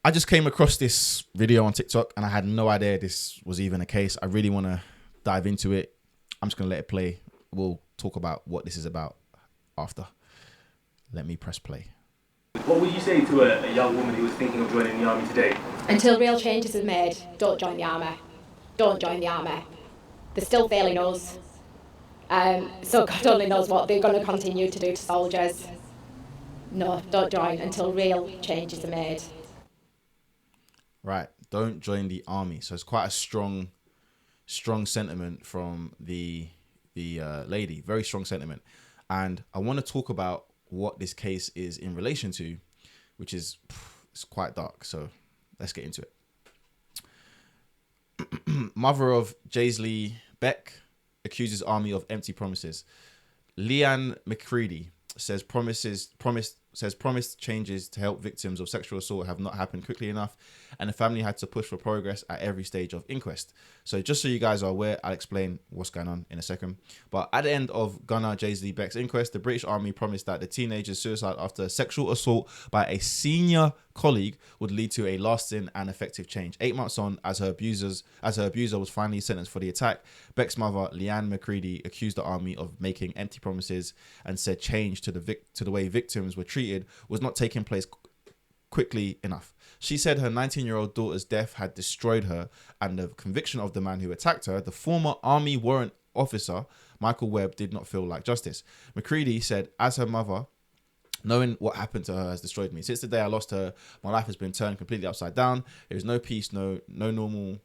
I just came across this video on TikTok and I had no idea this was even a case. I really want to dive into it. I'm just going to let it play. We'll talk about what this is about after. Let me press play. What would you say to a young woman who was thinking of joining the army today? Until real changes are made, don't join the army. Don't join the army. They're still failing us. So God only knows what they're going to continue to do to soldiers. No, don't join until real changes are made. Right, don't join the army. So it's quite a strong sentiment from the lady. Very strong sentiment. And I want to talk about what this case is in relation to, which is it's quite dark. So let's get into it. Mother of Jaisley Beck accuses army of empty promises. Leanne McCready says promised changes to help victims of sexual assault have not happened quickly enough, and the family had to push for progress at every stage of inquest. So just so you guys are aware, I'll explain what's going on in a second. But at the end of Gunnar Jaisley Beck's inquest, the British Army promised that the teenager's suicide after sexual assault by a senior colleague would lead to a lasting and effective change. 8 months on, as her abuser was finally sentenced for the attack, Beck's mother, Leanne McCready, accused the army of making empty promises and said change to the way victims were treated was not taking place quickly enough. She said her 19-year-old daughter's death had destroyed her, and the conviction of the man who attacked her, the former army warrant officer, Michael Webb, did not feel like justice. McCready said, as her mother, knowing what happened to her has destroyed me. Since the day I lost her, my life has been turned completely upside down. There's no peace, no normal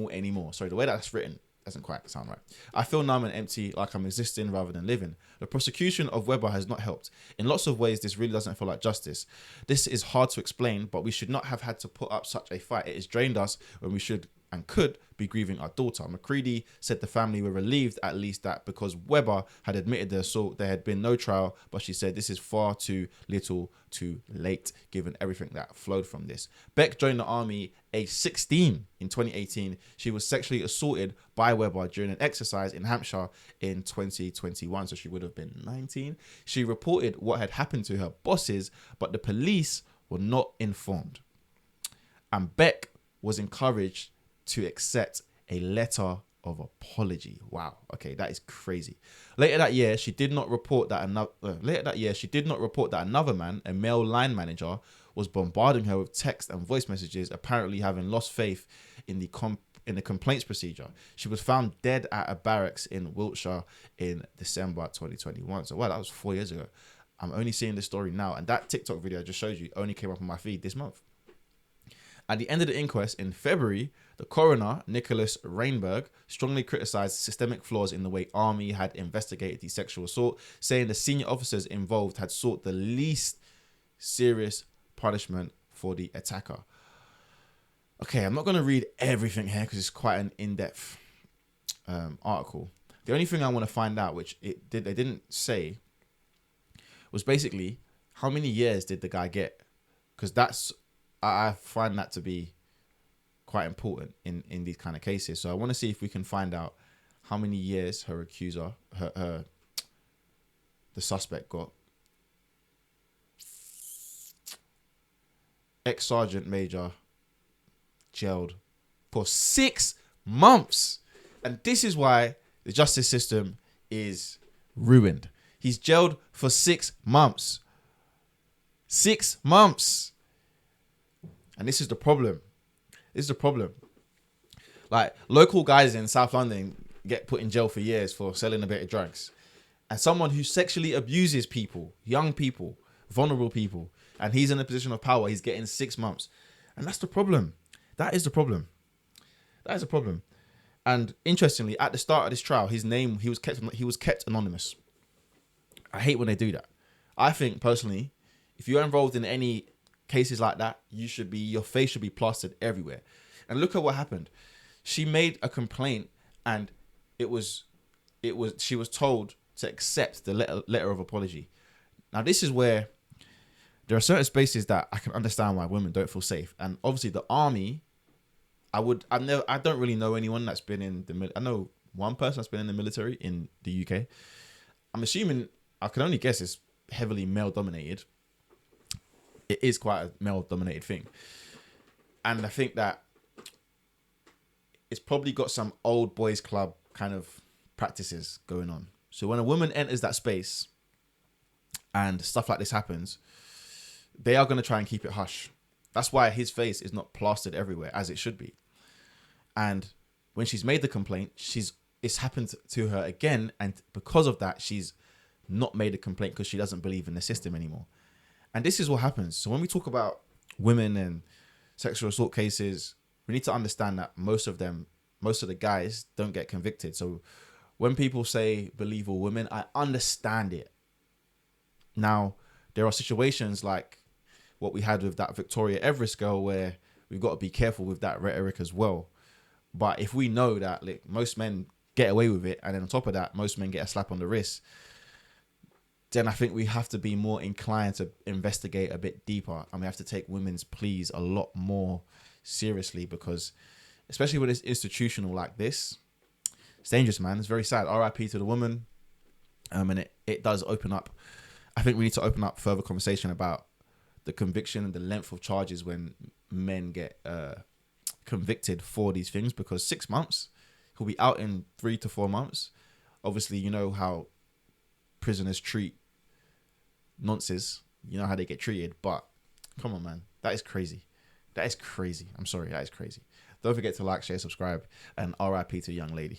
anymore. Sorry, the way that's written doesn't quite sound right. I feel numb and empty, like I'm existing rather than living. The prosecution of Weber has not helped. In lots of ways, this really doesn't feel like justice. This is hard to explain, but we should not have had to put up such a fight. It has drained us when we should and could be grieving our daughter. McCready said the family were relieved at least that because Weber had admitted the assault, there had been no trial, but she said this is far too little too late given everything that flowed from this. Beck joined the army age 16 in 2018. She was sexually assaulted by Weber during an exercise in Hampshire in 2021, so she would have been 19. She reported what had happened to her bosses, but the police were not informed. And Beck was encouraged to accept a letter of apology. Wow. Okay, that is crazy. Later that year, she did not report that another man, a male line manager, was bombarding her with text and voice messages, apparently having lost faith in the complaints procedure. She was found dead at a barracks in Wiltshire in December 2021. So, wow, that was 4 years ago. I'm only seeing this story now, and that TikTok video I just showed you only came up on my feed this month. At the end of the inquest in February, the coroner, Nicholas Rainberg, strongly criticised systemic flaws in the way Army had investigated the sexual assault, saying the senior officers involved had sought the least serious punishment for the attacker. Okay, I'm not going to read everything here because it's quite an in-depth article. The only thing I want to find out, which they didn't say, was basically how many years did the guy get? Because I find that to be quite important in these kind of cases. So I want to see if we can find out how many years her accuser, the suspect, got. Ex-Sergeant Major jailed for 6 months. And this is why the justice system is ruined. He's jailed for 6 months. 6 months. And this is the problem. Like, local guys in South London get put in jail for years for selling a bit of drugs. And someone who sexually abuses people, young people, vulnerable people, and he's in a position of power, he's getting 6 months. And that's the problem. That is the problem. And interestingly, at the start of this trial, his name, he was kept anonymous. I hate when they do that. I think personally, if you're involved in any cases like that, your face should be plastered everywhere. And look at what happened. She made a complaint, and she was told to accept the letter of apology. Now, this is where there are certain spaces that I can understand why women don't feel safe. And obviously the army, I don't really know anyone that's been in the, I know one person that's been in the military in the UK. I'm assuming, I can only guess it's heavily male dominated. it is quite a male dominated thing. And I think that it's probably got some old boys club kind of practices going on. So when a woman enters that space and stuff like this happens, they are going to try and keep it hush. That's why his face is not plastered everywhere as it should be. And when she's made the complaint, it's happened to her again. And because of that, she's not made a complaint because she doesn't believe in the system anymore. And this is what happens. So when we talk about women and sexual assault cases, we need to understand that most of the guys don't get convicted. So when people say believe all women, I understand it. Now, there are situations like what we had with that Victoria Everest girl where we've got to be careful with that rhetoric as well. But if we know that like, most men get away with it, and then on top of that, most men get a slap on the wrist, then I think we have to be more inclined to investigate a bit deeper, and we have to take women's pleas a lot more seriously, because especially when it's institutional like this, it's dangerous, man. It's very sad. RIP to the woman. And it does open up. I think we need to open up further conversation about the conviction and the length of charges when men get convicted for these things, because 6 months, he'll be out in 3 to 4 months. Obviously, you know how prisoners treat nonces. You know how they get treated. But come on, man. That is crazy. That is crazy. I'm sorry. That is crazy. Don't forget to like, share, subscribe, and RIP to young lady.